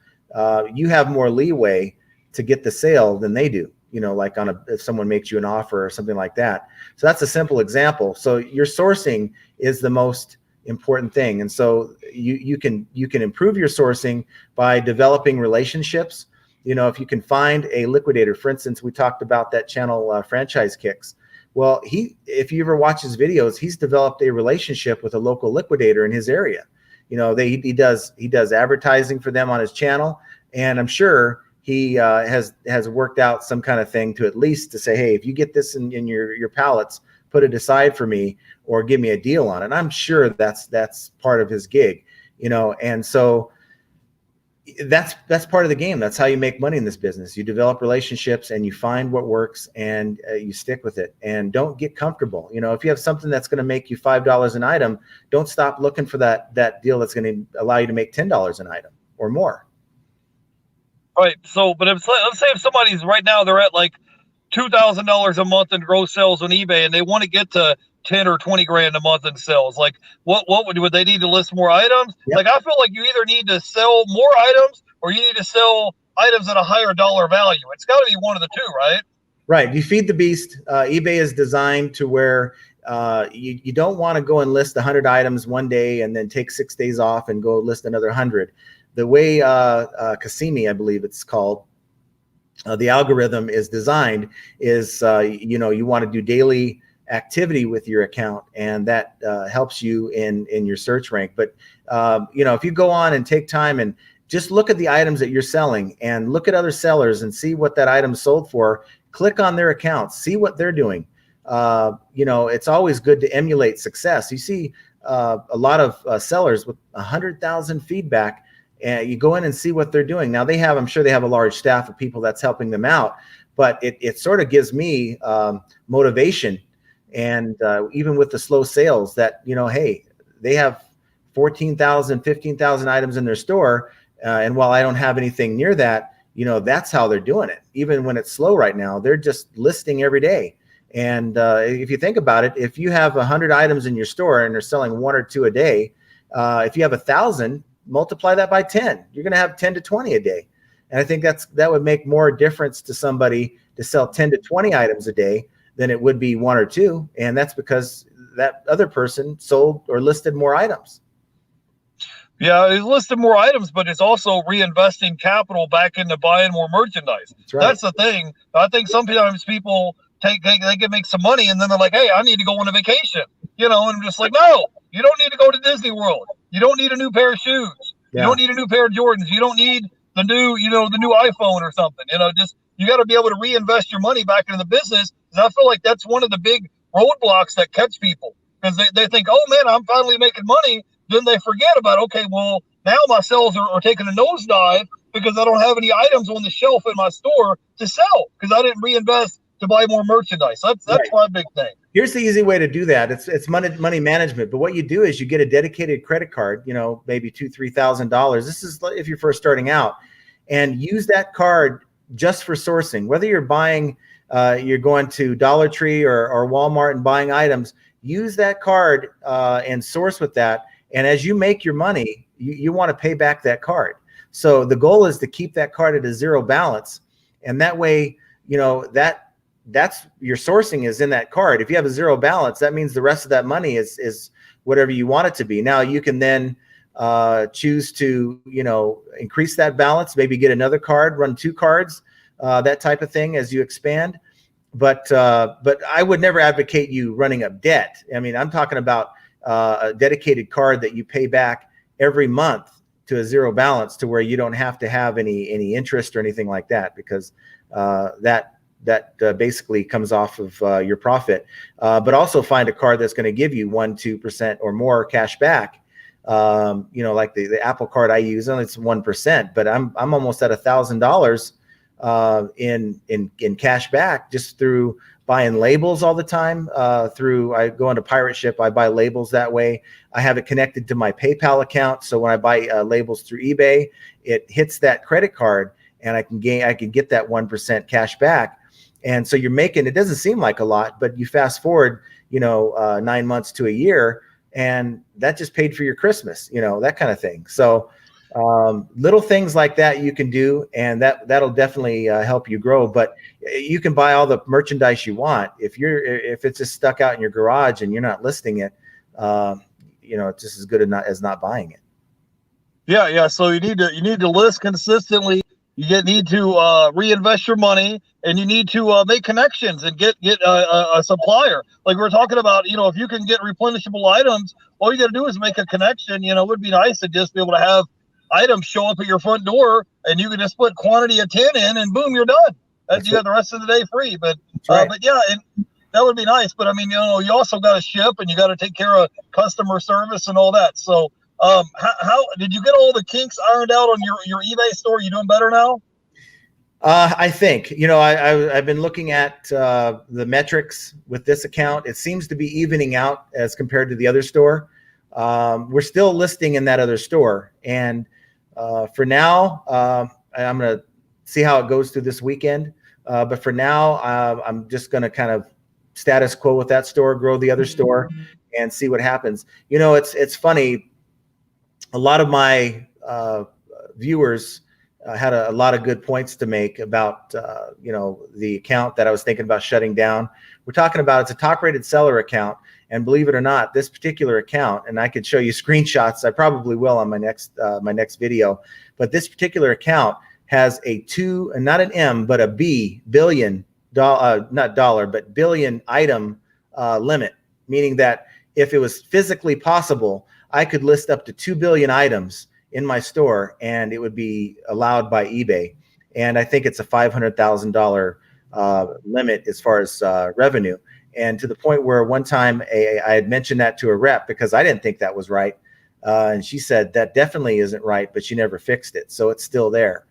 you have more leeway to get the sale than they do. You know, like if someone makes you an offer or something like that. So that's a simple example. So your sourcing is the most important thing, and so you can improve your sourcing by developing relationships. You know, if you can find a liquidator, for instance, we talked about that channel, Franchise Kicks. Well, if you ever watch his videos, he's developed a relationship with a local liquidator in his area. You know, he does advertising for them on his channel, and I'm sure he has worked out some kind of thing to at least to say, hey, if you get this in your pallets, put it aside for me or give me a deal on it. I'm sure that's part of his gig, you know, and so that's part of the game. That's how you make money in this business. You develop relationships and you find what works and you stick with it, and don't get comfortable. You know, if you have something that's going to make you $5 an item, don't stop looking for that deal that's going to allow you to make $10 an item or more. Right. So, but let's say if somebody's right now, they're at like $2,000 a month in gross sales on eBay, and they want to get to 10 or 20 grand a month in sales. Like, what would they need to list more items? Yep. Like, I feel like you either need to sell more items or you need to sell items at a higher dollar value. It's got to be one of the two, right? Right. You feed the beast. eBay is designed to where you don't want to go and list 100 items one day and then take 6 days off and go list another 100. The way Cassini, I believe it's called, the algorithm is designed is, you know, you want to do daily activity with your account, and that helps you in your search rank. But you know, if you go on and take time and just look at the items that you're selling and look at other sellers and see what that item sold for, click on their accounts, see what they're doing. You know, it's always good to emulate success. You see a lot of sellers with 100,000 feedback, and you go in and see what they're doing. Now I'm sure they have a large staff of people that's helping them out, but it sort of gives me motivation. And even with the slow sales, that, you know, hey, they have 14,000, 15,000 items in their store. And while I don't have anything near that, you know, that's how they're doing it. Even when it's slow right now, they're just listing every day. And if you think about it, if you have 100 items in your store and they're selling 1 or 2 a day, if you have 1,000, multiply that by 10. You're going to have 10 to 20 a day. And I think that would make more difference to somebody to sell 10 to 20 items a day than it would be 1 or 2. And that's because that other person sold or listed more items. Yeah, it's listed more items, but it's also reinvesting capital back into buying more merchandise. That's right. That's the thing. I think sometimes people they can make some money and then they're like, hey, I need to go on a vacation. You know, and I'm just like, no, you don't need to go to Disney World. You don't need a new pair of shoes. Yeah. You don't need a new pair of Jordans. You don't need the new iPhone or something. You know, just you got to be able to reinvest your money back into the business. Because I feel like that's one of the big roadblocks that catch people, because they think, oh man, I'm finally making money. Then they forget about, okay, well, now my sales are taking a nosedive because I don't have any items on the shelf in my store to sell because I didn't reinvest to buy more merchandise. That's right. My big thing. Here's the easy way to do that. It's money management. But what you do is you get a dedicated credit card, you know, maybe $2,000-$3,000. This is if you're first starting out, and use that card just for sourcing. Whether you're buying, you're going to Dollar Tree or Walmart and buying items, use that card and source with that. And as you make your money, you want to pay back that card. So the goal is to keep that card at a zero balance. And that way, you know, that's your sourcing is in that card. If you have a zero balance, that means the rest of that money is whatever you want it to be. Now you can then choose to, you know, increase that balance, maybe get another card, run 2 cards, that type of thing as you expand. But I would never advocate you running up debt. I mean, I'm talking about a dedicated card that you pay back every month to a zero balance, to where you don't have to have any interest or anything like that, because that basically comes off of your profit, but also find a card that's going to give you 1-2% or more cash back. Like the Apple card I use, only it's 1%, but I'm almost at $1,000 in cash back just through buying labels all the time. I go into Pirate Ship, I buy labels that way. I have it connected to my PayPal account, so when I buy labels through eBay, it hits that credit card, and I can get that 1% cash back. And so you're making, it doesn't seem like a lot, but you fast forward, 9 months to a year, and that just paid for your Christmas, that kind of thing. So little things like that you can do, and that'll definitely help you grow. But you can buy all the merchandise you want. If it's just stuck out in your garage and you're not listing it, it's just as good as not buying it. Yeah. So you need to list consistently. You need to reinvest your money, and you need to make connections and get a supplier. Like we're talking about, if you can get replenishable items, all you got to do is make a connection. It would be nice to just be able to have items show up at your front door, and you can just put quantity of 10 in, and boom, you're done. You got the rest of the day free. But right. But yeah, and that would be nice. But I mean, you also got to ship, and you got to take care of customer service and all that. So how did you get all the kinks ironed out on your eBay store? You doing better now? I think, I've been looking at the metrics with this account. It seems to be evening out as compared to the other store. We're still listing in that other store, and for now, I'm going to see how it goes through this weekend. But for now, I'm just going to kind of status quo with that store, grow the other store, and see what happens. It's funny. A lot of my viewers had a lot of good points to make about, the account that I was thinking about shutting down. We're talking about, it's a top-rated seller account. And believe it or not, this particular account, and I could show you screenshots, I probably will on my next video, but this particular account has a 2, and not an M, but a billion item limit, meaning that if it was physically possible, I could list up to 2 billion items in my store, and it would be allowed by eBay. And I think it's a $500,000 limit as far as revenue. And to the point where one time I had mentioned that to a rep because I didn't think that was right. And she said that definitely isn't right, but she never fixed it. So it's still there.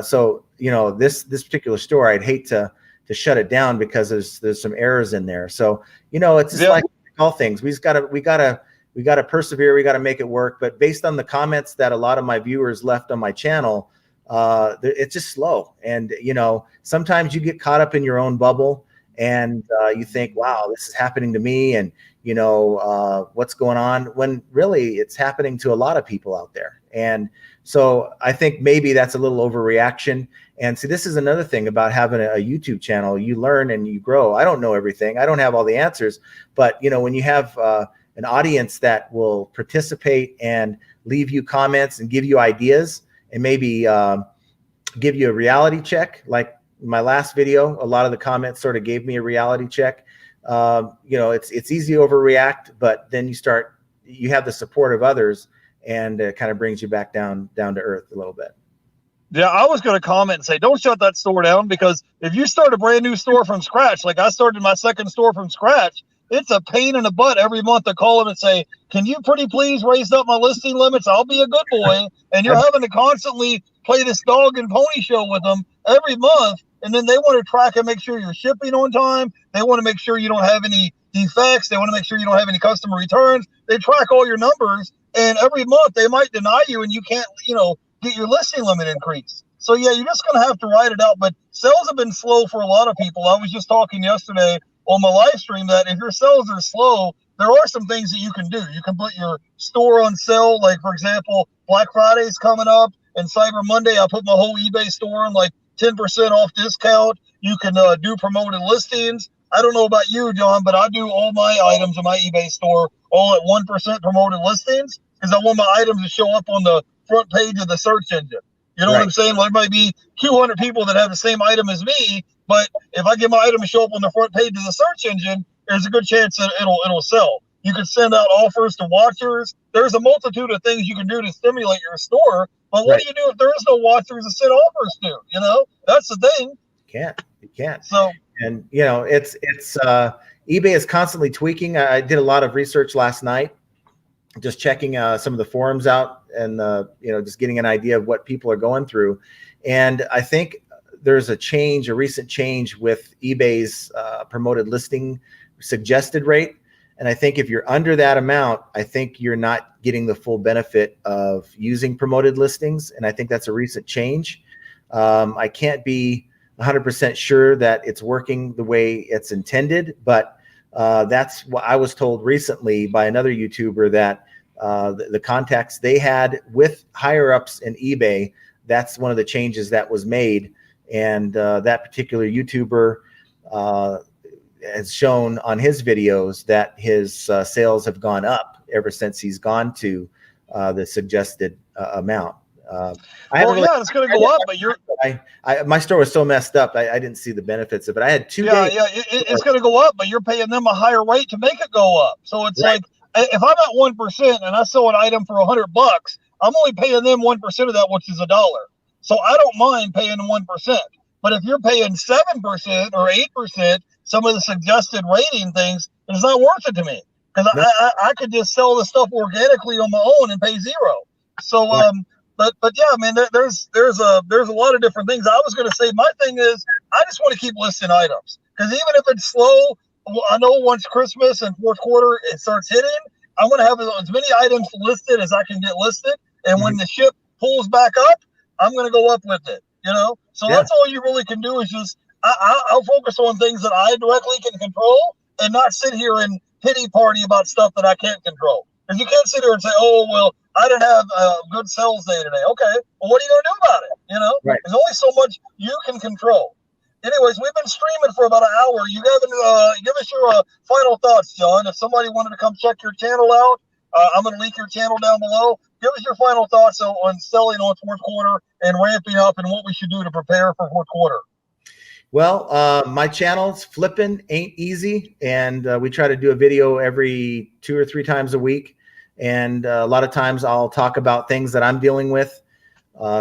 So this particular store, I'd hate to shut it down because there's some errors in there. So, it's just like all things. We gotta persevere. We got to make it work. But based on the comments that a lot of my viewers left on my channel, it's just slow. And, sometimes you get caught up in your own bubble and you think, wow, this is happening to me. And, what's going on, when really it's happening to a lot of people out there. And so I think maybe that's a little overreaction. And so this is another thing about having a YouTube channel. You learn and you grow. I don't know everything. I don't have all the answers. But, when you have an audience that will participate and leave you comments and give you ideas and maybe give you a reality check. Like my last video, a lot of the comments sort of gave me a reality check. It's easy to overreact, but then you have the support of others, and it kind of brings you back down to earth a little bit. Yeah, I was going to comment and say, don't shut that store down, because if you start a brand new store from scratch, like I started my second store from scratch, it's a pain in the butt every month to call them and say, can you pretty please raise up my listing limits? I'll be a good boy. And you're having to constantly play this dog and pony show with them every month. And then they want to track and make sure you're shipping on time. They want to make sure you don't have any defects. They want to make sure you don't have any customer returns. They track all your numbers. And every month they might deny you and you can't, get your listing limit increased. So yeah, you're just going to have to ride it out. But sales have been slow for a lot of people. I was just talking yesterday on my live stream that if your sales are slow, there are some things that you can do. You can put your store on sale. Like, for example, Black Friday is coming up and Cyber Monday, I put my whole eBay store on like 10% off discount. You can do promoted listings. I don't know about you, John, but I do all my items in my eBay store all at 1% promoted listings because I want my items to show up on the front page of the search engine. You know what I'm saying? Well, there might be 200 people that have the same item as me, but if I get my item to show up on the front page of the search engine, there's a good chance that it'll sell. You can send out offers to watchers. There's a multitude of things you can do to stimulate your store. But what do you do if there is no watchers to send offers to? That's the thing. You You can't. So, and you know, it's eBay is constantly tweaking. I did a lot of research last night, just checking some of the forums out, and you know, just getting an idea of what people are going through. And I think there's a recent change with eBay's promoted listing suggested rate. And I think if you're under that amount, I think you're not getting the full benefit of using promoted listings. And I think that's a recent change. I can't be 100% sure that it's working the way it's intended, but that's what I was told recently by another YouTuber, that the contacts they had with higher ups in eBay, that's one of the changes that was made. And that particular YouTuber has shown on his videos that his sales have gone up ever since he's gone to the suggested amount. It's going to go up, but my store was so messed up, I didn't see the benefits of it. I had 2 days. It's going to go up, but you're paying them a higher rate to make it go up. So it's right. Like, if I'm at 1% and I sell an item for $100, I'm only paying them 1% of that, which is $1. So I don't mind paying 1%. But if you're paying 7% or 8%, some of the suggested rating things, it's not worth it to me, because I could just sell the stuff organically on my own and pay zero. So, right. But yeah, I mean, there's a lot of different things. I was going to say, my thing is, I just want to keep listing items, because even if it's slow, I know once Christmas and fourth quarter it starts hitting, I'm going to have as many items listed as I can get listed, and when the ship pulls back up, I'm going to go up with it. You know, so that's all you really can do, is just I'll focus on things that I directly can control, and not sit here and pity party about stuff that I can't control. Because you can't sit here and say, oh, well, I didn't have a good sales day today. Okay, well, what are you going to do about it? You know, There's only so much you can control. Anyways, we've been streaming for about an hour. You haven't give us your final thoughts, John. If somebody wanted to come check your channel out, I'm going to link your channel down below. Give us your final thoughts on selling on fourth quarter and ramping up, and what we should do to prepare for fourth quarter. Well, my channel's Flippin Ain't Easy, and we try to do a video every 2 or 3 times a week. And a lot of times I'll talk about things that I'm dealing with,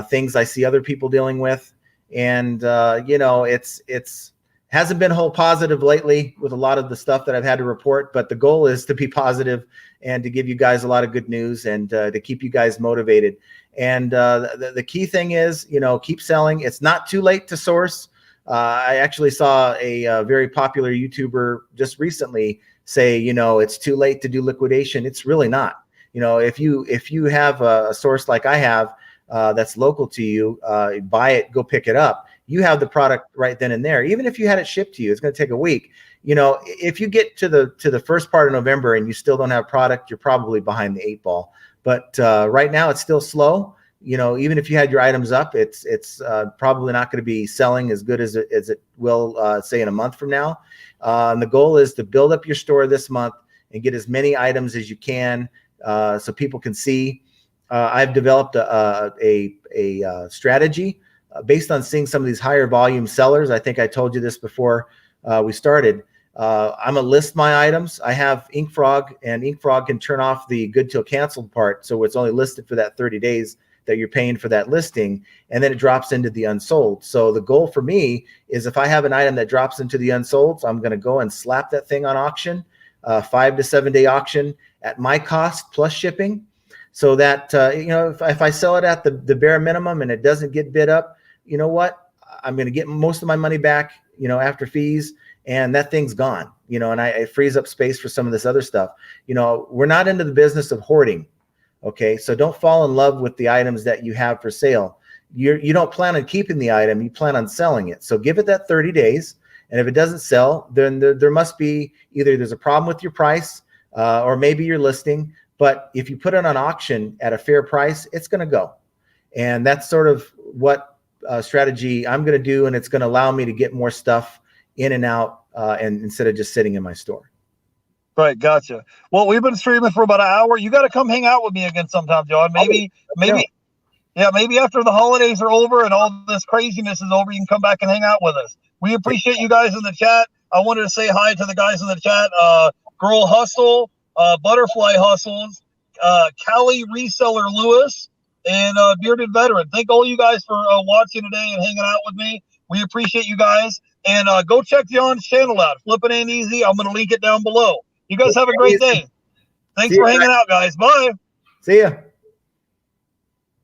things I see other people dealing with. And, you know, it's hasn't been a whole positive lately with a lot of the stuff that I've had to report, but the goal is to be positive and to give you guys a lot of good news, and to keep you guys motivated. And the key thing is, you know, keep selling. It's not too late to source. I actually saw a very popular YouTuber just recently say, you know, it's too late to do liquidation. It's really not. You know, if you have a source like I have, that's local to you, buy it, go pick it up. You have the product right then and there. Even if you had it shipped to you, it's going to take a week. You know, if you get to the first part of November and you still don't have product, you're probably behind the 8 ball. But right now it's still slow. You know, even if you had your items up, it's probably not going to be selling as good as it will, say, in a month from now. And the goal is to build up your store this month and get as many items as you can, so people can see. I've developed a strategy based on seeing some of these higher volume sellers. I think I told you this before we started. I'm gonna list my items. I have Ink Frog, and Ink Frog can turn off the good till canceled part, so it's only listed for that 30 days that you're paying for that listing, and then it drops into the unsold. So the goal for me is, if I have an item that drops into the unsold, so I'm going to go and slap that thing on auction, 5 to 7 day auction at my cost plus shipping, so that you know, if I sell it at the bare minimum and it doesn't get bid up, you know what, I'm going to get most of my money back, you know, after fees, and that thing's gone, you know, and it frees up space for some of this other stuff. You know, we're not into the business of hoarding. Okay, so don't fall in love with the items that you have for sale. You don't plan on keeping the item, you plan on selling it. So give it that 30 days, and if it doesn't sell, then there must be either there's a problem with your price, or maybe your listing. But if you put it on auction at a fair price, it's going to go. And that's sort of what strategy I'm going to do, and it's going to allow me to get more stuff in and out, and instead of just sitting in my store. Right, gotcha. Well, we've been streaming for about an hour. You got to come hang out with me again sometime, John. Maybe after the holidays are over and all this craziness is over, you can come back and hang out with us. We appreciate you guys in the chat. I wanted to say hi to the guys in the chat. Girl Hustle, Butterfly Hustles, Cali Reseller Lewis, and Bearded Veteran. Thank all you guys for watching today and hanging out with me. We appreciate you guys. And go check John's channel out. Flippin Ain't Easy. I'm going to link it down below. You guys have a great day. Thanks for hanging out, guys. Bye. See ya.